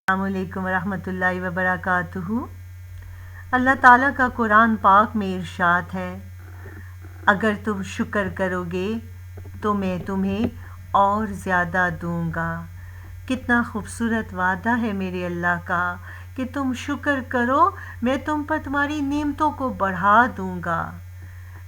السلام علیکم ورحمۃ اللہ وبرکاتہ۔ اللہ تعالیٰ کا قرآن پاک میں ارشاد ہے، اگر تم شکر کرو گے تو میں تمہیں اور زیادہ دوں گا۔ کتنا خوبصورت وعدہ ہے میرے اللہ کا کہ تم شکر کرو، میں تم پر تمہاری نعمتوں کو بڑھا دوں گا۔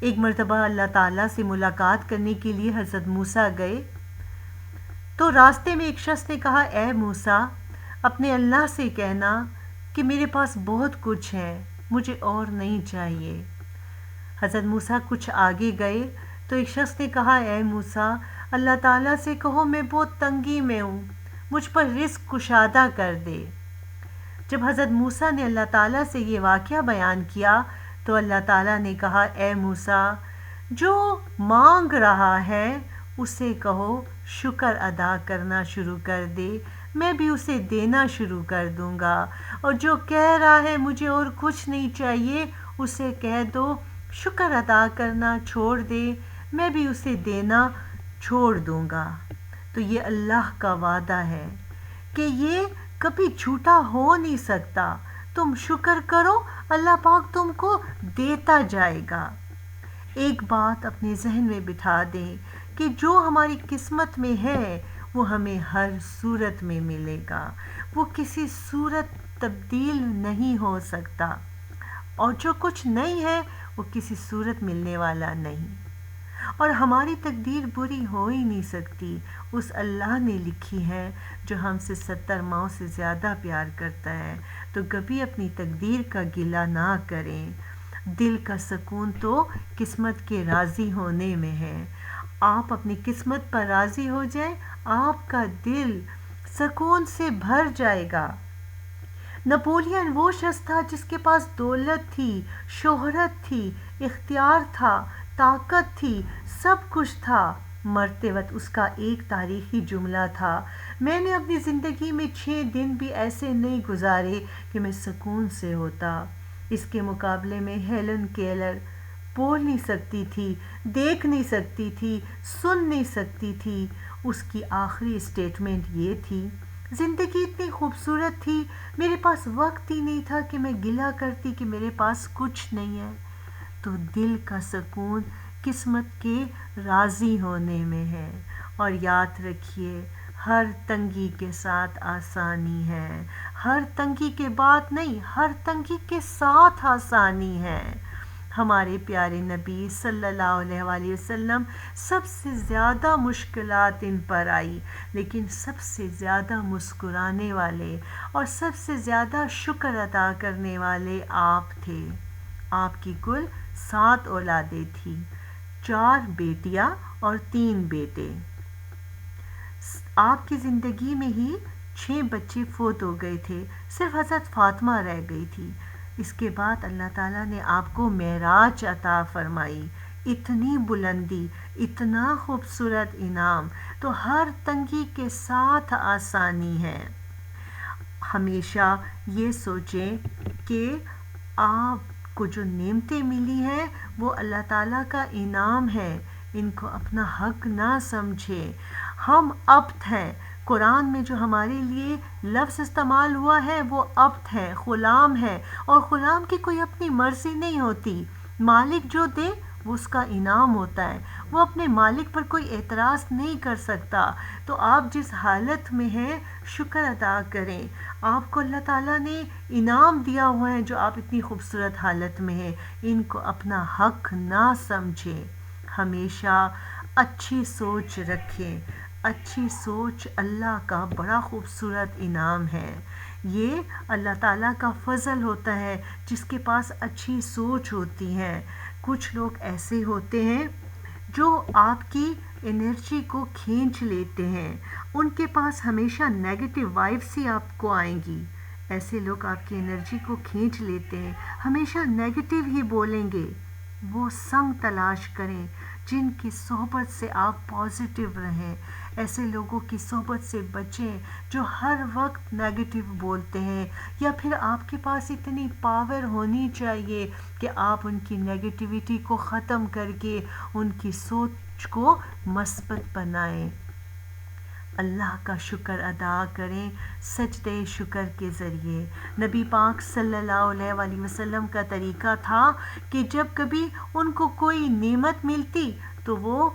ایک مرتبہ اللہ تعالیٰ سے ملاقات کرنے کے لیے حضرت موسیٰ گئے تو راستے میں ایک شخص نے کہا، اے موسیٰ، اپنے اللہ سے کہنا کہ میرے پاس بہت کچھ ہے، مجھے اور نہیں چاہیے۔ حضرت موسیٰ کچھ آگے گئے تو ایک شخص نے کہا، اے موسیٰ، اللہ تعالیٰ سے کہو میں بہت تنگی میں ہوں، مجھ پر رزق کشادہ کر دے۔ جب حضرت موسیٰ نے اللہ تعالیٰ سے یہ واقعہ بیان کیا تو اللہ تعالیٰ نے کہا، اے موسیٰ، جو مانگ رہا ہے اسے کہو شکر ادا کرنا شروع کر دے، میں بھی اسے دینا شروع کر دوں گا، اور جو کہہ رہا ہے مجھے اور کچھ نہیں چاہیے اسے کہہ دو شکر ادا کرنا چھوڑ دے، میں بھی اسے دینا چھوڑ دوں گا۔ تو یہ اللہ کا وعدہ ہے کہ یہ کبھی جھوٹا ہو نہیں سکتا۔ تم شکر کرو، اللہ پاک تم کو دیتا جائے گا۔ ایک بات اپنے ذہن میں بٹھا دیں کہ جو ہماری قسمت میں ہے وہ ہمیں ہر صورت میں ملے گا، وہ کسی صورت تبدیل نہیں ہو سکتا، اور جو کچھ نہیں ہے وہ کسی صورت ملنے والا نہیں، اور ہماری تقدیر بری ہو ہی نہیں سکتی۔ اس اللہ نے لکھی ہے جو ہم سے 70 ماؤں سے زیادہ پیار کرتا ہے، تو کبھی اپنی تقدیر کا گلہ نہ کریں۔ دل کا سکون تو قسمت کے راضی ہونے میں ہے۔ آپ اپنی قسمت پر راضی ہو جائیں، آپ کا دل سکون سے بھر جائے گا۔ نپولین وہ شخص تھا جس کے پاس دولت تھی، شہرت تھی، اختیار تھا، طاقت تھی، سب کچھ تھا۔ مرتے وقت اس کا ایک تاریخی جملہ تھا، میں نے اپنی زندگی میں 6 دن بھی ایسے نہیں گزارے کہ میں سکون سے ہوتا۔ اس کے مقابلے میں ہیلن کیلر بول نہیں سکتی تھی، دیکھ نہیں سکتی تھی، سن نہیں سکتی تھی۔ اس کی آخری اسٹیٹمنٹ یہ تھی، زندگی اتنی خوبصورت تھی، میرے پاس وقت ہی نہیں تھا کہ میں گلہ کرتی کہ میرے پاس کچھ نہیں ہے۔ تو دل کا سکون قسمت کے راضی ہونے میں ہے، اور یاد رکھیے ہر تنگی کے ساتھ آسانی ہے، ہر تنگی کے بعد نہیں، ہر تنگی کے ساتھ آسانی ہے۔ ہمارے پیارے نبی صلی اللہ علیہ وآلہ وسلم سب سے زیادہ مشکلات ان پر آئی، لیکن سب سے زیادہ مسکرانے والے اور سب سے زیادہ شکر ادا کرنے والے آپ تھے۔ آپ کی کل 7 اولادیں تھیں، 4 بیٹیاں اور 3 بیٹے۔ آپ کی زندگی میں ہی 6 بچے فوت ہو گئے تھے، صرف حضرت فاطمہ رہ گئی تھی۔ اس کے بعد اللہ تعالیٰ نے آپ کو معراج عطا فرمائی، اتنی بلندی، اتنا خوبصورت انعام، تو ہر تنگی کے ساتھ آسانی ہے۔ ہمیشہ یہ سوچیں کہ آپ کو جو نعمتیں ملی ہیں وہ اللہ تعالیٰ کا انعام ہے، ان کو اپنا حق نہ سمجھیں۔ ہم عبد ہیں، قرآن میں جو ہمارے لیے لفظ استعمال ہوا ہے وہ عبد ہے، غلام ہے، اور غلام کی کوئی اپنی مرضی نہیں ہوتی۔ مالک جو دے وہ اس کا انعام ہوتا ہے، وہ اپنے مالک پر کوئی اعتراض نہیں کر سکتا۔ تو آپ جس حالت میں ہیں شکر ادا کریں، آپ کو اللہ تعالیٰ نے انعام دیا ہوا ہے جو آپ اتنی خوبصورت حالت میں ہیں، ان کو اپنا حق نہ سمجھیں۔ ہمیشہ اچھی سوچ رکھیں، اچھی سوچ اللہ کا بڑا خوبصورت انعام ہے۔ یہ اللہ تعالیٰ کا فضل ہوتا ہے جس کے پاس اچھی سوچ ہوتی ہے۔ کچھ لوگ ایسے ہوتے ہیں جو آپ کی انرجی کو کھینچ لیتے ہیں، ان کے پاس ہمیشہ نیگیٹو وائبس ہی آپ کو آئیں گی۔ ایسے لوگ آپ کی انرجی کو کھینچ لیتے ہیں، ہمیشہ نیگیٹو ہی بولیں گے۔ وہ سنگ تلاش کریں جن کی صحبت سے آپ پازیٹیو رہیں، ایسے لوگوں کی صحبت سے بچیں جو ہر وقت نیگیٹو بولتے ہیں، یا پھر آپ کے پاس اتنی پاور ہونی چاہیے کہ آپ ان کی نیگیٹیوٹی کو ختم کر کے ان کی سوچ کو مثبت بنائیں۔ اللہ کا شکر ادا کریں سجدے شکر کے ذریعے۔ نبی پاک صلی اللہ علیہ وآلہ وسلم کا طریقہ تھا کہ جب کبھی ان کو کوئی نعمت ملتی تو وہ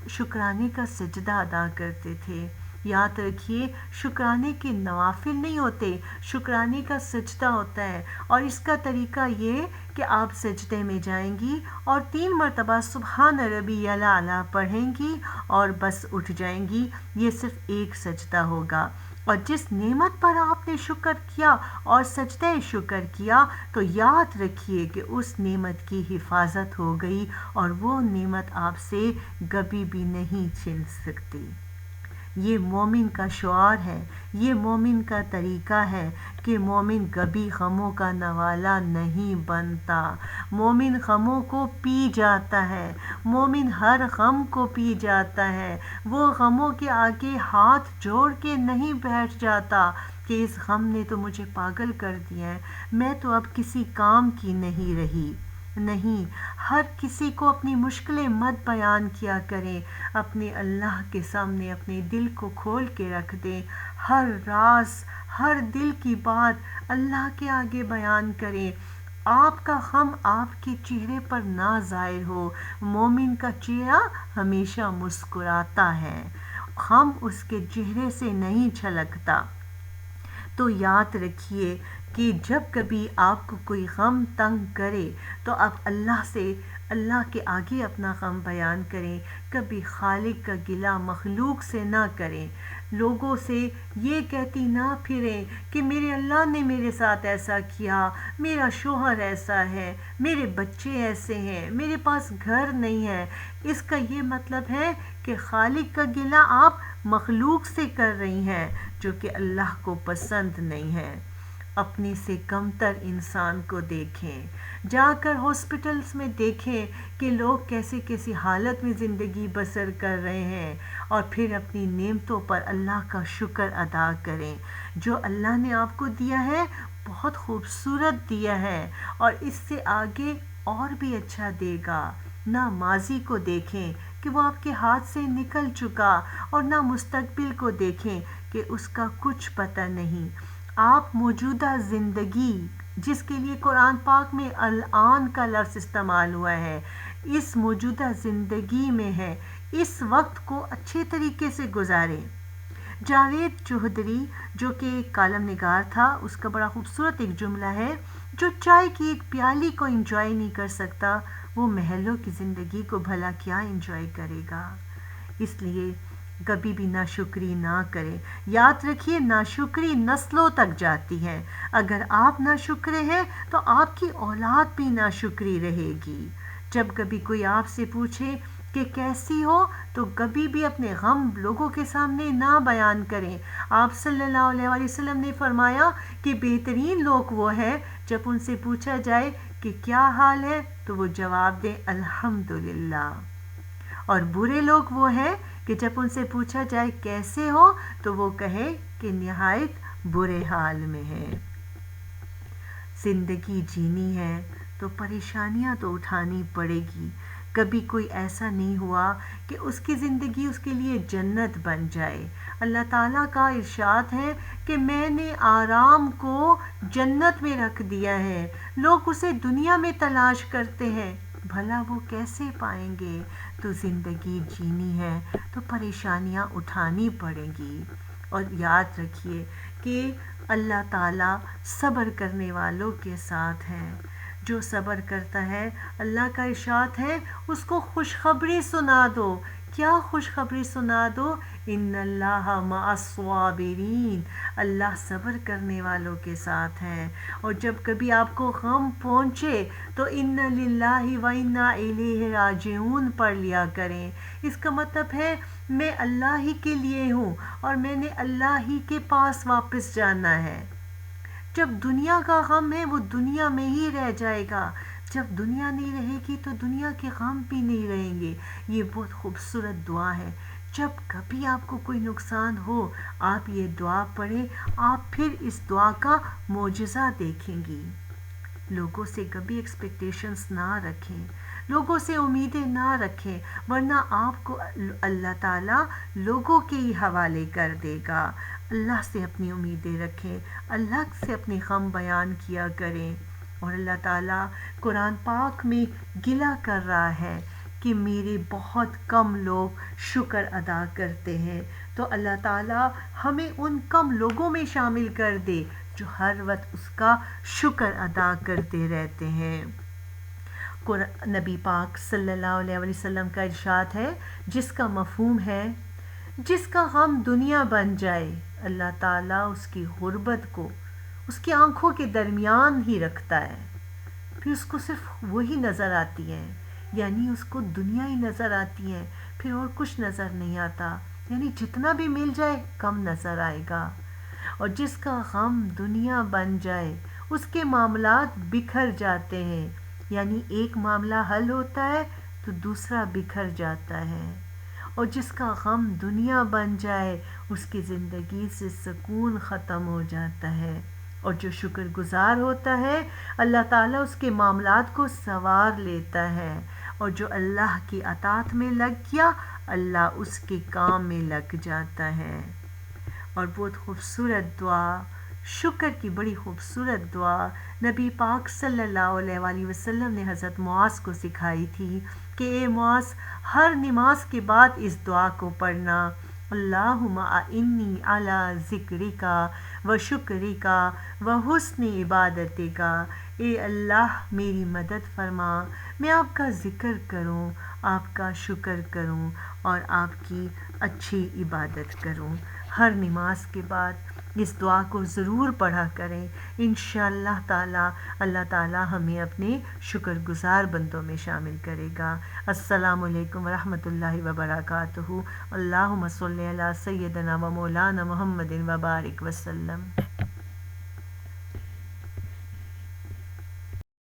شکرانے کا سجدہ ادا کرتے تھے۔ یاد رکھیے، شکرانے کے نوافل نہیں ہوتے، شکرانے کا سجدہ ہوتا ہے، اور اس کا طریقہ یہ کہ آپ سجدے میں جائیں گی اور 3 مرتبہ سبحان ربی الاعلیٰ پڑھیں گی اور بس اٹھ جائیں گی۔ یہ صرف ایک سجدہ ہوگا، اور جس نعمت پر آپ نے شکر کیا اور سجدہ شکر کیا تو یاد رکھیے کہ اس نعمت کی حفاظت ہو گئی اور وہ نعمت آپ سے کبھی بھی نہیں چھن سکتی۔ یہ مومن کا شعار ہے، یہ مومن کا طریقہ ہے کہ مومن کبھی غموں کا نوالا نہیں بنتا، مومن غموں کو پی جاتا ہے، مومن ہر غم کو پی جاتا ہے۔ وہ غموں کے آگے ہاتھ جوڑ کے نہیں بیٹھ جاتا کہ اس غم نے تو مجھے پاگل کر دیا ہے، میں تو اب کسی کام کی نہیں رہی۔ نہیں، ہر کسی کو اپنی مشکلیں مت بیان کیا کریں، اپنے اللہ کے سامنے اپنے دل کو کھول کے رکھ دیں، ہر راز ہر دل کی بات اللہ کے آگے بیان کریں۔ آپ کا غم آپ کے چہرے پر نہ ظاہر ہو، مومن کا چہرہ ہمیشہ مسکراتا ہے، غم اس کے چہرے سے نہیں چھلکتا۔ تو یاد رکھیے کہ جب کبھی آپ کو کوئی غم تنگ کرے تو آپ اللہ کے آگے اپنا غم بیان کریں، کبھی خالق کا گلہ مخلوق سے نہ کریں، لوگوں سے یہ کہتی نہ پھریں کہ میرے اللہ نے میرے ساتھ ایسا کیا، میرا شوہر ایسا ہے، میرے بچے ایسے ہیں، میرے پاس گھر نہیں ہے۔ اس کا یہ مطلب ہے کہ خالق کا گلہ آپ مخلوق سے کر رہی ہیں، جو کہ اللہ کو پسند نہیں ہے۔ اپنے سے کمتر انسان کو دیکھیں، جا کر ہاسپٹلز میں دیکھیں کہ لوگ کیسی کیسی حالت میں زندگی بسر کر رہے ہیں، اور پھر اپنی نعمتوں پر اللہ کا شکر ادا کریں۔ جو اللہ نے آپ کو دیا ہے بہت خوبصورت دیا ہے، اور اس سے آگے اور بھی اچھا دے گا۔ نہ ماضی کو دیکھیں کہ وہ آپ کے ہاتھ سے نکل چکا، اور نہ مستقبل کو دیکھیں کہ اس کا کچھ پتہ نہیں۔ آپ موجودہ زندگی، جس کے لیے قرآن پاک میں الآن کا لفظ استعمال ہوا ہے، اس موجودہ زندگی میں ہے، اس وقت کو اچھے طریقے سے گزاریں۔ جاوید چودھری جو کہ ایک کالم نگار تھا، اس کا بڑا خوبصورت ایک جملہ ہے، جو چائے کی ایک پیالی کو انجوائے نہیں کر سکتا وہ محلوں کی زندگی کو بھلا کیا انجوائے کرے گا۔ اس لیے کبھی بھی ناشکری نہ کریں۔ یاد رکھیے، ناشکری نسلوں تک جاتی ہے، اگر آپ ناشکرے ہیں تو آپ کی اولاد بھی ناشکری رہے گی۔ جب کبھی کوئی آپ سے پوچھے کہ کیسی ہو تو کبھی بھی اپنے غم لوگوں کے سامنے نہ بیان کریں۔ آپ صلی اللہ علیہ وآلہ وسلم نے فرمایا کہ بہترین لوگ وہ ہیں جب ان سے پوچھا جائے کہ کیا حال ہے تو وہ جواب دیں الحمدللہ، اور برے لوگ وہ ہیں کہ جب ان سے پوچھا جائے کیسے ہو تو وہ کہیں کہ نہایت برے حال میں ہے۔ زندگی جینی ہے تو پریشانیاں تو اٹھانی پڑے گی۔ کبھی کوئی ایسا نہیں ہوا کہ اس کی زندگی اس کے لیے جنت بن جائے۔ اللہ تعالیٰ کا ارشاد ہے کہ میں نے آرام کو جنت میں رکھ دیا ہے، لوگ اسے دنیا میں تلاش کرتے ہیں، بھلا وہ کیسے پائیں گے؟ تو زندگی جینی ہے تو پریشانیاں اٹھانی پڑیں گی، اور یاد رکھیے کہ اللہ تعالیٰ صبر کرنے والوں کے ساتھ ہے۔ جو صبر کرتا ہے، اللہ کا ارشاد ہے اس کو خوشخبری سنا دو۔ کیا خوشخبری سنا دو؟ ان اللہ مع الصابرین، اللہ صبر کرنے والوں کے ساتھ ہے۔ اور جب کبھی آپ کو غم پہنچے تو ان للہ و انا الیہ راجعون پڑھ لیا کریں۔ اس کا مطلب ہے میں اللہ ہی کے لیے ہوں اور میں نے اللہ ہی کے پاس واپس جانا ہے۔ جب دنیا کا غم ہے وہ دنیا میں ہی رہ جائے گا، جب دنیا نہیں رہے گی تو دنیا کے غم بھی نہیں رہیں گے۔ یہ بہت خوبصورت دعا ہے۔ جب کبھی آپ کو کوئی نقصان ہو آپ یہ دعا پڑھیں، آپ پھر اس دعا کا معجزہ دیکھیں گی۔ لوگوں سے کبھی ایکسپیکٹیشنز نہ رکھیں، لوگوں سے امیدیں نہ رکھیں، ورنہ آپ کو اللہ تعالیٰ لوگوں کے ہی حوالے کر دے گا۔ اللہ سے اپنی امیدیں رکھیں، اللہ سے اپنے غم بیان کیا کریں۔ اور اللہ تعالیٰ قرآن پاک میں گلہ کر رہا ہے کہ میرے بہت کم لوگ شکر ادا کرتے ہیں، تو اللہ تعالیٰ ہمیں ان کم لوگوں میں شامل کر دے جو ہر وقت اس کا شکر ادا کرتے رہتے ہیں۔ نبی پاک صلی اللہ علیہ وسلم کا ارشاد ہے، جس کا مفہوم ہے جس کا غم دنیا بن جائے، اللہ تعالیٰ اس کی غربت کو اس کی آنکھوں کے درمیان ہی رکھتا ہے، پھر اس کو صرف وہی نظر آتی ہے، یعنی اس کو دنیا ہی نظر آتی ہے، پھر اور کچھ نظر نہیں آتا، یعنی جتنا بھی مل جائے کم نظر آئے گا۔ اور جس کا غم دنیا بن جائے، اس کے معاملات بکھر جاتے ہیں، یعنی ایک معاملہ حل ہوتا ہے تو دوسرا بکھر جاتا ہے۔ اور جس کا غم دنیا بن جائے، اس کی زندگی سے سکون ختم ہو جاتا ہے۔ اور جو شکر گزار ہوتا ہے، اللہ تعالیٰ اس کے معاملات کو سنوار لیتا ہے، اور جو اللہ کی اطاعت میں لگ گیا، اللہ اس کے کام میں لگ جاتا ہے۔ اور بہت خوبصورت دعا، شکر کی بڑی خوبصورت دعا نبی پاک صلی اللہ علیہ وآلہ وسلم نے حضرت معاذ کو سکھائی تھی کہ اے معاذ، ہر نماز کے بعد اس دعا کو پڑھنا، اللہم اعنی علی ذکرک و شکرک و حسن عبادتک۔ اے اللہ میری مدد فرما، میں آپ کا ذکر کروں، آپ کا شکر کروں اور آپ کی اچھی عبادت کروں۔ ہر نماز کے بعد اس دعا کو ضرور پڑھا کریں، انشاءاللہ تعالی اللہ تعالی ہمیں اپنے شکر گزار بندوں میں شامل کرے گا۔ السلام علیکم ورحمۃ اللہ وبرکاتہ۔ اللہم صلی علی سیدنا و مولانا محمد وبارک وسلم۔